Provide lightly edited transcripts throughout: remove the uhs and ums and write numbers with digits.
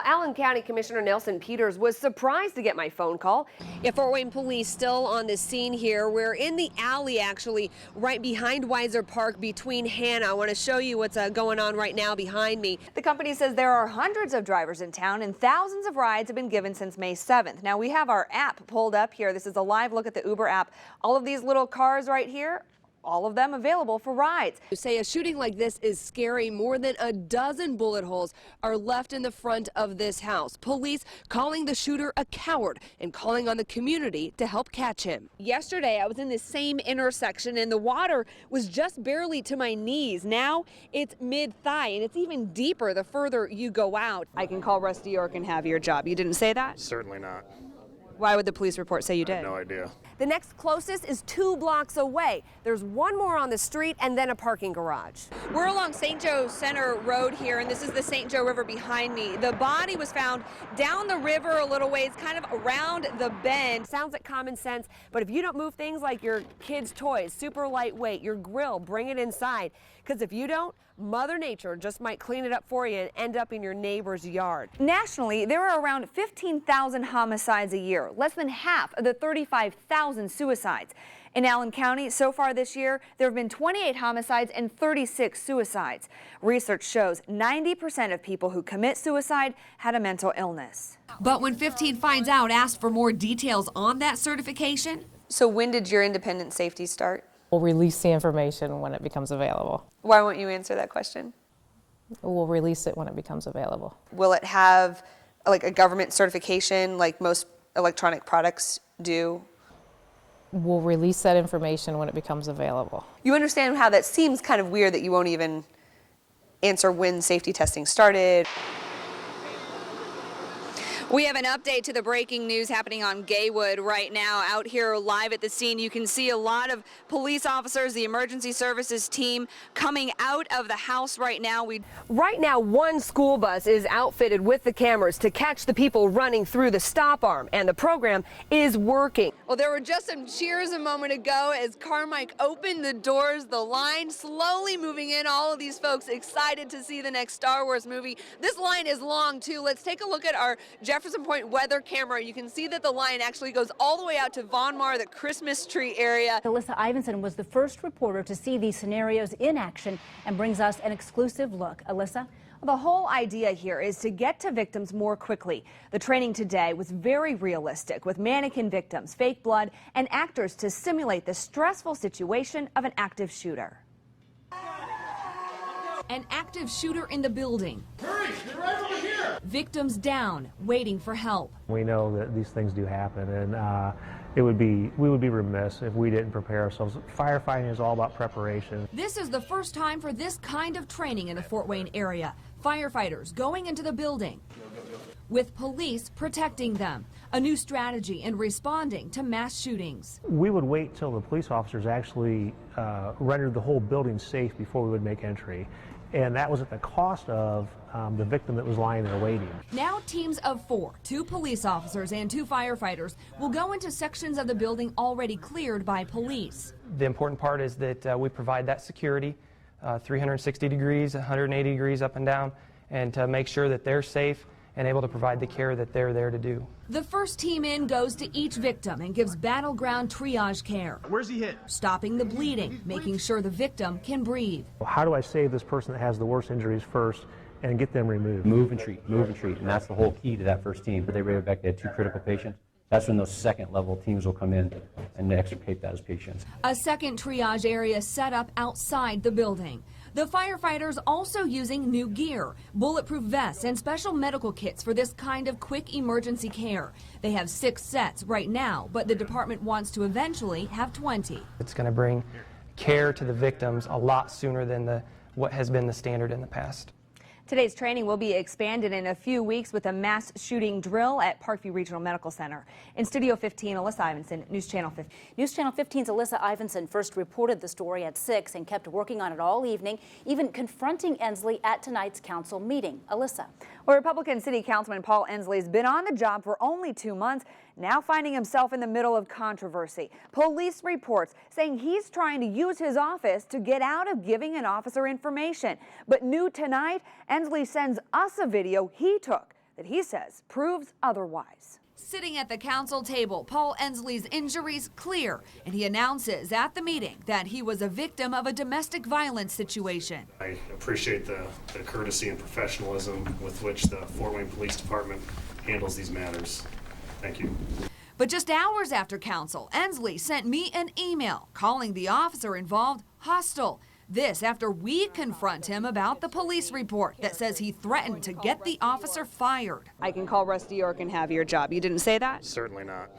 Allen County Commissioner Nelson Peters was surprised to get my phone call. Fort Wayne police still on the scene here. We're in the alley, actually, right behind Weiser Park between Hannah. I want to show you what's going on right now behind me. The company says there are hundreds of drivers in town and thousands of rides have been given since May 7th. Now we have our app pulled up here. This is a live look at the Uber app. All of these little cars right here, all of them available for rides. You say a shooting like this is scary. More than a dozen bullet holes are left in the front of this house. Police calling the shooter a coward and calling on the community to help catch him. Yesterday, I was in this same intersection and the water was just barely to my knees. Now it's mid-thigh and it's even deeper the further you go out. I can call Rusty York and have your job. You didn't say that? Certainly not. Why would the police report say you did? I have no idea. The next closest is 2 blocks away. There's one more on the street and then a parking garage. We're along St. Joe Center Road here, and this is the St. Joe River behind me. The body was found down the river a little ways, kind of around the bend. Sounds like common sense, but if you don't move things like your kids' toys, super lightweight, your grill, bring it inside. Because if you don't, Mother Nature just might clean it up for you and end up in your neighbor's yard. Nationally, there are around 15,000 homicides a year, less than half of the 35,000 suicides. In Allen County, so far this year, there have been 28 homicides and 36 suicides. Research shows 90% of people who commit suicide had a mental illness. But when 15 Finds Out asked for more details on that certification. So when did your independent safety start? We'll release the information when it becomes available. Why won't you answer that question? We'll release it when it becomes available. Will it have like a government certification like most electronic products do? We'll release that information when it becomes available. You understand how that seems kind of weird that you won't even answer when safety testing started? We have an update to the breaking news happening on Gaywood right now. Out here live at the scene, you can see a lot of police officers, the emergency services team coming out of the house right now. Right now, one school bus is outfitted with the cameras to catch the people running through the stop arm, and the program is working. Well, there were just some cheers a moment ago as Carmike opened the doors, the line slowly moving in, all of these folks excited to see the next Star Wars movie. This line is long too. Let's take a look at our Jefferson Point weather camera. You can see that the line actually goes all the way out to Von Mar, the Christmas tree area. Alyssa Ivanson was the first reporter to see these scenarios in action and brings us an exclusive look. Alyssa? The whole idea here is to get to victims more quickly. The training today was very realistic with mannequin victims, fake blood, and actors to simulate the stressful situation of an active shooter. An active shooter in the building. Hurry, they're right over here. Victims down, waiting for help. We know that these things do happen, and we would be remiss if we didn't prepare ourselves. Firefighting is all about preparation. This is the first time for this kind of training in the Fort Wayne area. Firefighters going into the building with police protecting them. A new strategy in responding to mass shootings. We would wait till the police officers actually rendered the whole building safe before we would make entry. And that was at the cost of the victim that was lying there waiting. Now teams of 4, 2 police officers and 2 firefighters, will go into sections of the building already cleared by police. The important part is that we provide that security, 360 degrees, 180 degrees up and down, and to make sure that they're safe and able to provide the care that they're there to do. The first team in goes to each victim and gives battleground triage care. Where's he hit? Stopping the bleeding, making sure the victim can breathe. How do I save this person that has the worst injuries first and get them removed? Move and treat, and that's the whole key to that first team. But they ran back, they had 2 critical patients. That's when those second level teams will come in and extricate those patients. A second triage area set up outside the building. The firefighters also using new gear, bulletproof vests and special medical kits for this kind of quick emergency care. They have 6 sets right now, but the department wants to eventually have 20. It's going to bring care to the victims a lot sooner than what has been the standard in the past. Today's training will be expanded in a few weeks with a mass shooting drill at Parkview Regional Medical Center. In Studio 15, Alyssa Ivanson, News Channel 15. News Channel 15's Alyssa Ivanson first reported the story at 6 and kept working on it all evening, even confronting Ensley at tonight's council meeting. Alyssa. Well, Republican City Councilman Paul Ensley's been on the job for only 2 months, now finding himself in the middle of controversy. Police reports saying he's trying to use his office to get out of giving an officer information. But new tonight, Ensley sends us a video he took that he says proves otherwise. Sitting at the council table, Paul Ensley's injuries clear, and he announces at the meeting that he was a victim of a domestic violence situation. I appreciate the courtesy and professionalism with which the Fort Wayne Police Department handles these matters. Thank you. But just hours after council, Ensley sent me an email calling the officer involved hostile. This after we confront him about the police report that says he threatened to get the officer fired. I can call Rusty York and have your job. You didn't say that? Certainly not.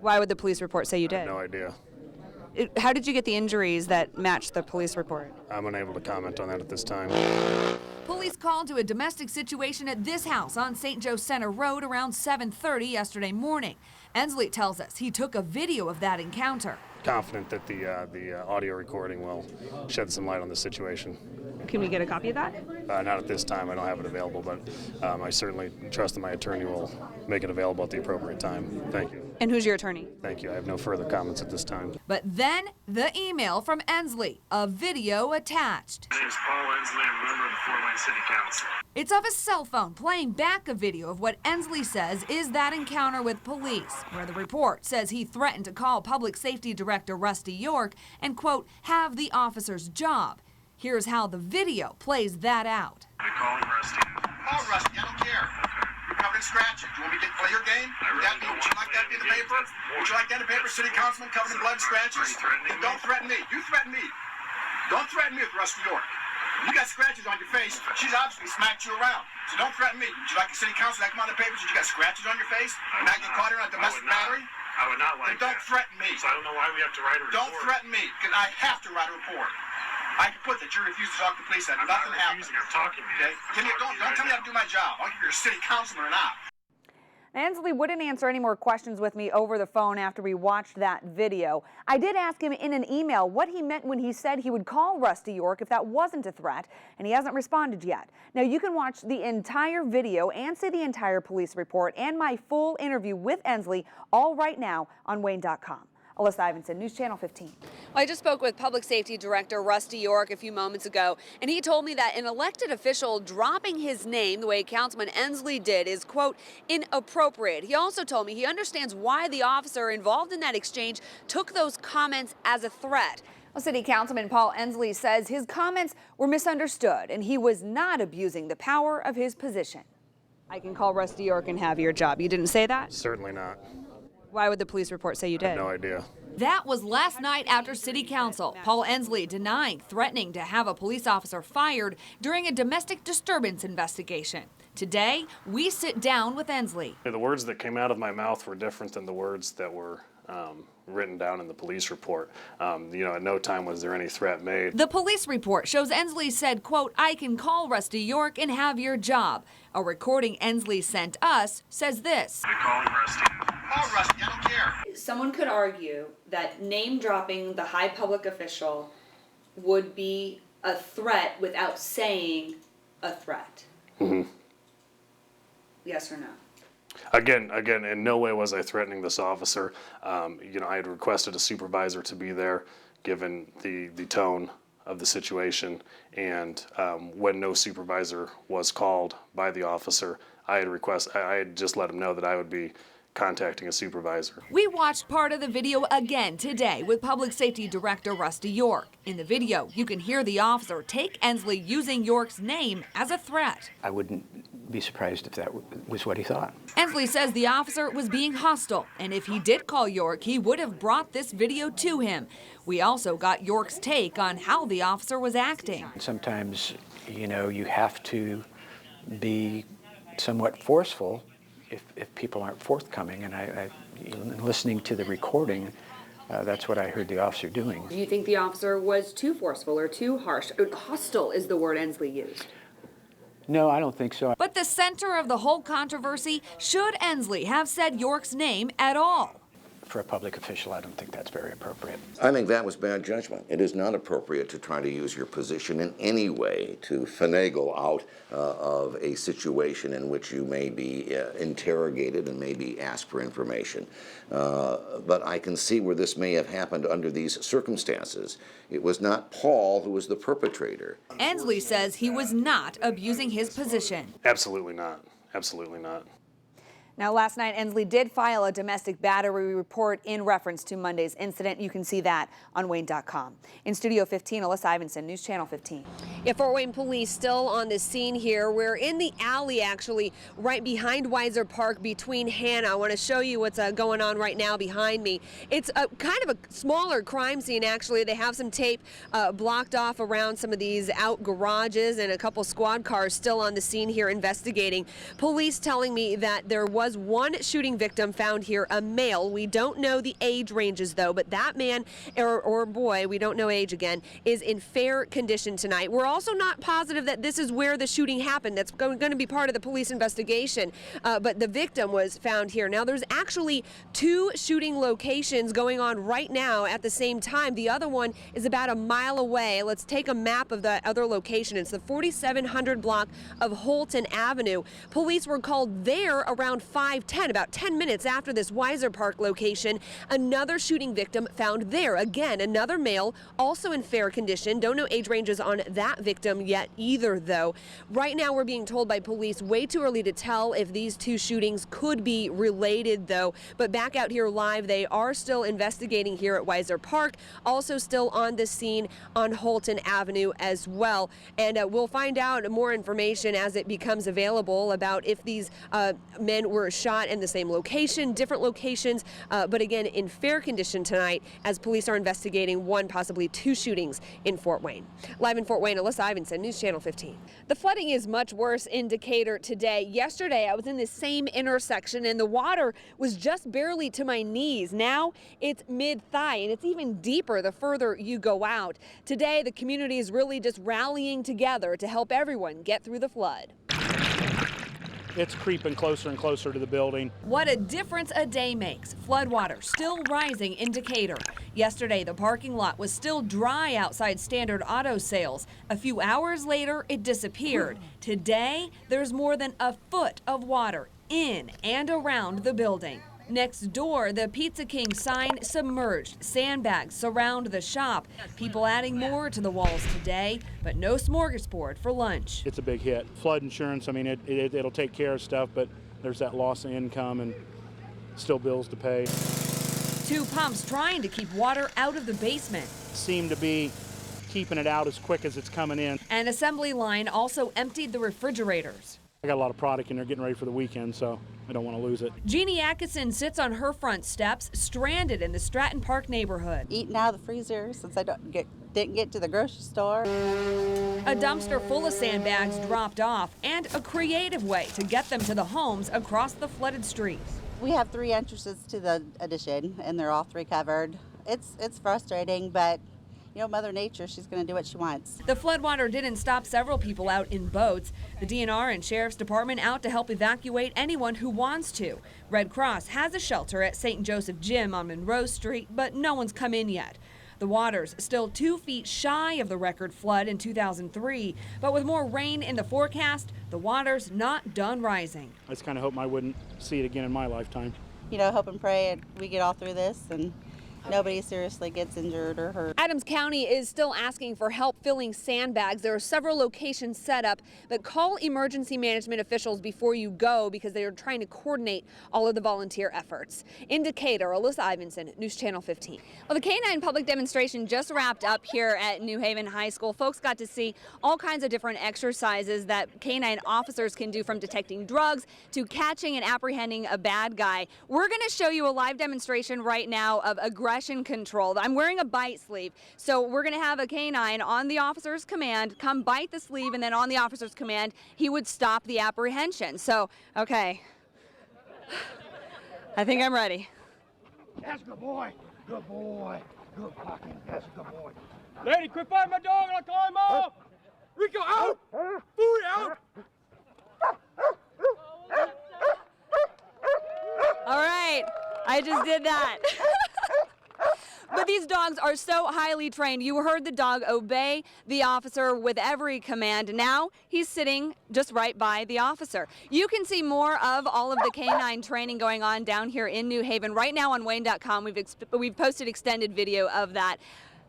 Why would the police report say you did? No idea. How did you get the injuries that matched the police report? I'm unable to comment on that at this time. Police called to a domestic situation at this house on St. Joe Center Road around 7:30 yesterday morning. Ensley tells us he took a video of that encounter. Confident that the audio recording will shed some light on the situation. Can we get a copy of that? Not at this time. I don't have it available, but I certainly trust that my attorney will make it available at the appropriate time. Thank you. And who's your attorney? Thank you. I have no further comments at this time. But then the email from Ensley, a video attached. My name is Paul Ensley. I'm a member of the Fort Wayne City Council. It's of a cell phone playing back a video of what Ensley says is that encounter with police, where the report says he threatened to call Public Safety Director Rusty York and, quote, have the officer's job. Here's how the video plays that out. I call Rusty. Call Rusty, I don't care. You're covered in scratches. You want me to play your game? Would you like that to be in the paper? Would you like that in the paper? City councilman covered in blood and scratches? Then don't threaten me. You threaten me. Don't threaten me with Rusty York. You got scratches on your face. She's obviously smacked you around. So don't threaten me. Would you like the city council to come on the papers that you got scratches on your face? And I get caught here on domestic battery? I would not like Then don't threaten me. So I don't know why we have to write a report. Don't threaten me, because I have to write a report. I can put that you refuse to talk to the police. That nothing happened. I'm talking to you. Okay? Don't tell me how to do my job. I don't care if you're a city councilman or not. Ensley wouldn't answer any more questions with me over the phone after we watched that video. I did ask him in an email what he meant when he said he would call Rusty York if that wasn't a threat, and he hasn't responded yet. Now, you can watch the entire video and see the entire police report and my full interview with Ensley all right now on WANE.com. Alyssa Ivanson, News Channel 15. Well, I just spoke with Public Safety Director Rusty York a few moments ago, and he told me that an elected official dropping his name the way Councilman Ensley did is, quote, inappropriate. He also told me he understands why the officer involved in that exchange took those comments as a threat. Well, City Councilman Paul Ensley says his comments were misunderstood and he was not abusing the power of his position. I can call Rusty York and have your job. You didn't say that? Certainly not. Why would the police report say you did? No idea. That was last night after City Council. Paul Ensley denying threatening to have a police officer fired during a domestic disturbance investigation. Today, we sit down with Ensley. The words that came out of my mouth were different than the words that were written down in the police report. At no time was there any threat made. The police report shows Ensley said, quote, I can call Rusty York and have your job. A recording Ensley sent us says this. I call Rusty. Call Rusty, I don't care. Someone could argue that name dropping the high public official would be a threat without saying a threat. Mm-hmm. Yes or no? Again, in no way was I threatening this officer. I had requested a supervisor to be there, given the tone of the situation, and when no supervisor was called by the officer, I had just let him know that I would be contacting a supervisor. We watched part of the video again today with Public Safety Director Rusty York. In the video, you can hear the officer take Ensley using York's name as a threat. I wouldn't be surprised if that was what he thought. Ensley says the officer was being hostile, and if he did call York, he would have brought this video to him. We also got York's take on how the officer was acting. Sometimes, you have to be somewhat forceful if people aren't forthcoming, and listening to the recording, that's what I heard the officer doing. Do you think the officer was too forceful or too harsh? Hostile is the word Ensley used. No, I don't think so. But the center of the whole controversy, should Ensley have said York's name at all? For a public official, I don't think that's very appropriate. I think that was bad judgment. It is not appropriate to try to use your position in any way to finagle out of a situation in which you may be interrogated and maybe asked for information. But I can see where this may have happened under these circumstances. It was not Paul who was the perpetrator. Ensley says he was not abusing his position. Absolutely not. absolutely not. Now, last night, Ensley did file a domestic battery report in reference to Monday's incident. You can see that on WANE.com. In Studio 15, Alyssa Ivanson, News Channel 15. Yeah, Fort Wayne police still on the scene here. We're in the alley, actually, right behind Weiser Park between Hannah. I want to show you what's going on right now behind me. It's kind of a smaller crime scene, actually. They have some tape blocked off around some of these out garages and a couple squad cars still on the scene here investigating. Police telling me that there was one shooting victim found here, a male. We don't know the age ranges, though, but that man or boy, we don't know age again, is in fair condition tonight. We're also not positive that this is where the shooting happened. That's going to be part of the police investigation, but the victim was found here. Now, there's actually 2 shooting locations going on right now at the same time. The other one is about a mile away. Let's take a map of the other location. It's the 4700 block of Holton Avenue. Police were called there around 5:10, about 10 minutes after this Weiser Park location. Another shooting victim found there. Again, another male, also in fair condition. Don't know age ranges on that victim yet either, though. Right now, we're being told by police way too early to tell if these 2 shootings could be related, though. But back out here live, they are still investigating here at Weiser Park, also still on the scene on Holton Avenue as well. And we'll find out more information as it becomes available about if these men were shot in the same location, different locations, but again, in fair condition tonight as police are investigating 1, possibly 2 shootings in Fort Wayne. Live in Fort Wayne, Alyssa Ivanson, News Channel 15. The flooding is much worse in Decatur today. Yesterday, I was in the same intersection and the water was just barely to my knees. Now it's mid-thigh and it's even deeper the further you go out. Today, the community is really just rallying together to help everyone get through the flood. It's creeping closer and closer to the building. What a difference a day makes. Floodwater still rising in Decatur. Yesterday, the parking lot was still dry outside Standard Auto Sales. A few hours later, it disappeared. Today, there's more than a foot of water in and around the building. Next door, the Pizza King sign submerged. Sandbags surround the shop. People adding more to the walls today, but no smorgasbord for lunch. It's a big hit. Flood insurance, I mean, it'll take care of stuff, but there's that loss of income and still bills to pay. 2 pumps trying to keep water out of the basement. Seem to be keeping it out as quick as it's coming in. An assembly line also emptied the refrigerators. I got a lot of product in there getting ready for the weekend, so I don't want to lose it. Jeannie Atkinson sits on her front steps, stranded in the Stratton Park neighborhood. Eating out of the freezer since I didn't get to the grocery store. A dumpster full of sandbags dropped off, and a creative way to get them to the homes across the flooded streets. We have 3 entrances to the addition, and they're all 3 covered. It's frustrating, but you know, Mother Nature, she's going to do what she wants. The floodwater didn't stop several people out in boats. The DNR and Sheriff's Department out to help evacuate anyone who wants to. Red Cross has a shelter at St. Joseph Gym on Monroe Street, but no one's come in yet. The water's still 2 feet shy of the record flood in 2003, but with more rain in the forecast, the water's not done rising. I just kind of hope I wouldn't see it again in my lifetime. You know, hope and pray we get all through this and nobody seriously gets injured or hurt. Adams County is still asking for help filling sandbags. There are several locations set up, but call emergency management officials before you go because they are trying to coordinate all of the volunteer efforts. In Decatur, Alyssa Ivanson, News Channel 15. Well, the K-9 public demonstration just wrapped up here at New Haven High School. Folks got to see all kinds of different exercises that K-9 officers can do, from detecting drugs to catching and apprehending a bad guy. We're going to show you a live demonstration right now of aggression control. I'm wearing a bite sleeve, so we're going to have a K-9 on the officer's command come bite the sleeve, and then on the officer's command he would stop the apprehension. So, okay, I think I'm ready. That's a good boy. Good boy. Good fucking. That's a good boy. Lady, quit fighting my dog and I'll call him off! Rico, out! Food out! All right, I just did that. But these dogs are so highly trained. You heard the dog obey the officer with every command. Now he's sitting just right by the officer. You can see more of all of the K-9 training going on down here in New Haven right now on WANE.com. We've posted extended video of that.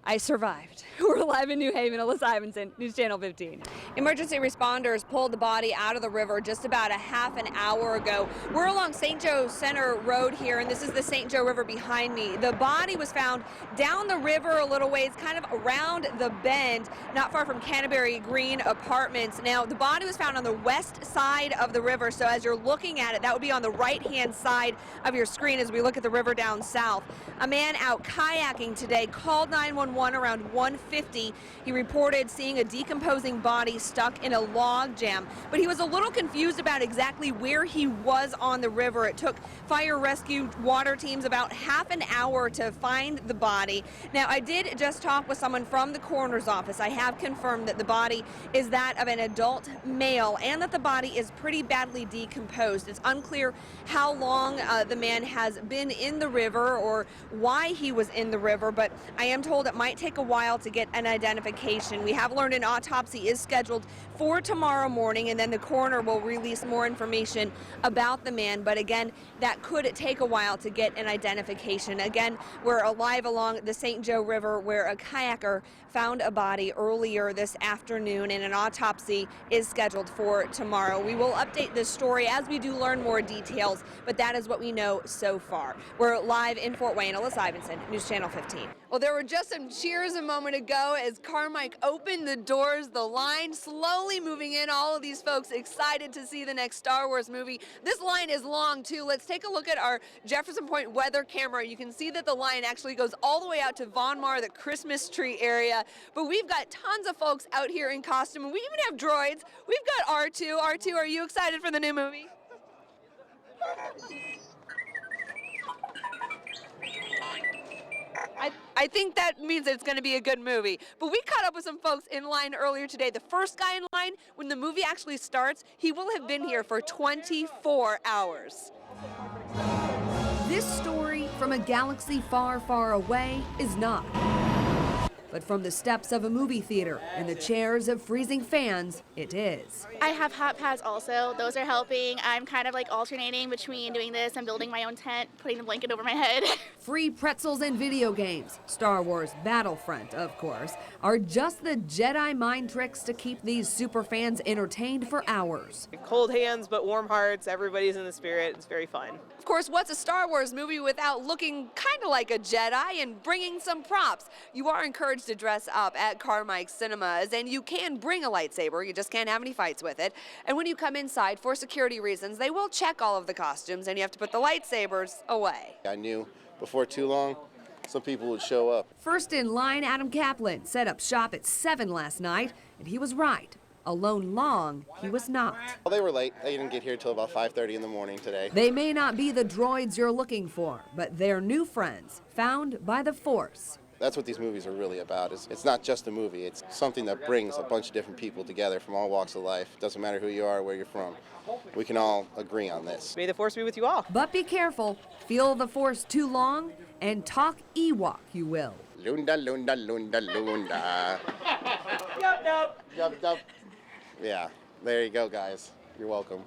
I survived. We're live in New Haven. Alyssa Ivanson, News Channel 15. Emergency responders pulled the body out of the river just about a half an hour ago. We're along St. Joe Center Road here, and this is the St. Joe River behind me. The body was found down the river a little ways, kind of around the bend, not far from Canterbury Green Apartments. Now, the body was found on the west side of the river, so as you're looking at it, that would be on the right-hand side of your screen as we look at the river down south. A man out kayaking today called 911 around 1:50. He reported seeing a decomposing body stuck in a log jam, but he was a little confused about exactly where he was on the river. It took fire rescue water teams about half an hour to find the body. Now, I did just talk with someone from the coroner's office. I have confirmed that the body is that of an adult male and that the body is pretty badly decomposed. It's unclear how long the man has been in the river or why he was in the river, but I am told it might take a while to get an identification. We have learned an autopsy is scheduled for tomorrow morning, and then the coroner will release more information about the man. But again, that could take a while to get an identification. Again, we're alive along the St. Joe River where a kayaker found a body earlier this afternoon, and an autopsy is scheduled for tomorrow. We will update this story as we do learn more details, but that is what we know so far. We're live in Fort Wayne. Alyssa Ivanson, News Channel 15. Well, there were just some cheers a moment ago as Carmike opened the doors, the line slowly moving in, all of these folks excited to see the next Star Wars movie. This line is long too. Let's take a look at our Jefferson Point weather camera. You can see that the line actually goes all the way out to Von Mar, the Christmas tree area. But we've got tons of folks out here in costume, and we even have droids. We've got R2. R2, are you excited for the new movie? I think that means it's going to be a good movie. But we caught up with some folks in line earlier today. The first guy in line, when the movie actually starts, he will have been here for 24 hours. This story from a galaxy far, far away is not. But from the steps of a movie theater and the chairs of freezing fans, it is. I have hot pads also. Those are helping. I'm kind of like alternating between doing this and building my own tent, putting the blanket over my head. Free pretzels and video games, Star Wars Battlefront, of course, are just the Jedi mind tricks to keep these super fans entertained for hours. Cold hands but warm hearts. Everybody's in the spirit. It's very fun. Of course, what's a Star Wars movie without looking kind of like a Jedi and bringing some props? You are encouraged to dress up at Carmike Cinemas, and you can bring a lightsaber. You just can't have any fights with it. And when you come inside, for security reasons, they will check all of the costumes, and you have to put the lightsabers away. I knew before too long some people would show up. First in line, Adam Kaplan set up shop at 7 last night, and he was right. Alone long, he was not. Well, they were late. They didn't get here till about 5:30 in the morning today. They may not be the droids you're looking for, but they're new friends found by the Force. That's what these movies are really about. It's not just a movie. It's something that brings a bunch of different people together from all walks of life. Doesn't matter who you are, where you're from. We can all agree on this. May the Force be with you all. But be careful. Feel the Force too long and talk Ewok, you will. Lunda, lunda, lunda, lunda. Yup, yup. Yup, yup. Yeah, there you go, guys. You're welcome.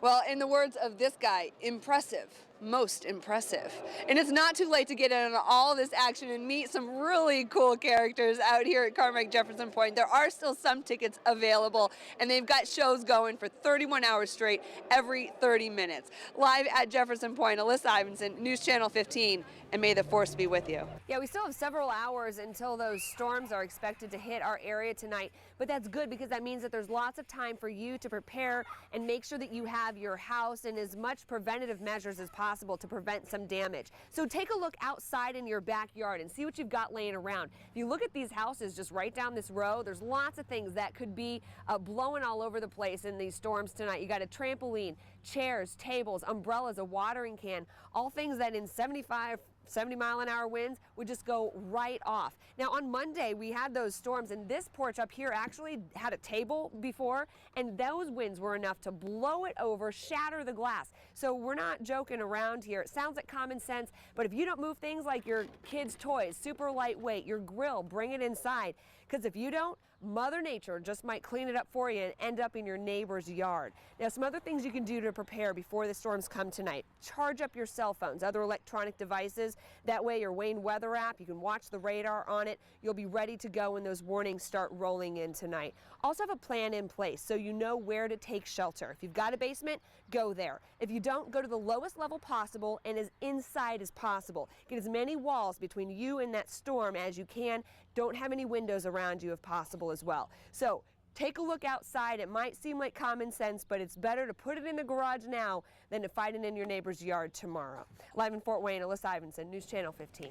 Well, in the words of this guy, impressive. Most impressive. And it's not too late to get in on all this action and meet some really cool characters out here at Carmike Jefferson Point. There are still some tickets available, and they've got shows going for 31 hours straight every 30 minutes. Live at Jefferson Point, Alyssa Ivanson, News Channel 15, and may the Force be with you. Yeah, we still have several hours until those storms are expected to hit our area tonight, but that's good because that means that there's lots of time for you to prepare and make sure that you have your house in as much preventative measures as possible to prevent some damage. So take a look outside in your backyard and see what you've got laying around. If you look at these houses just right down this road, there's lots of things that could be blowing all over the place in these storms tonight. You got a trampoline, chairs, tables, umbrellas, a watering can, all things that in 70-mile-an-hour winds would just go right off. Now on Monday we had those storms, and this porch up here actually had a table before, and those winds were enough to blow it over, shatter the glass. So we're not joking around here. It sounds like common sense, but if you don't move things like your kids' toys, super lightweight, your grill, bring it inside, Because if you don't, Mother Nature just might clean it up for you and end up in your neighbor's yard. Now, some other things you can do to prepare before the storms come tonight. Charge up your cell phones, other electronic devices. That way, your WANE weather app, you can watch the radar on it. You'll be ready to go when those warnings start rolling in tonight. Also have a plan in place so you know where to take shelter. If you've got a basement, go there. If you don't, go to the lowest level possible and as inside as possible. Get as many walls between you and that storm as you can. Don't have any windows around you if possible as well. So take a look outside. It might seem like common sense, but it's better to put it in the garage now than to fight it in your neighbor's yard tomorrow. Live in Fort Wayne, Alyssa Ivanson, News Channel 15.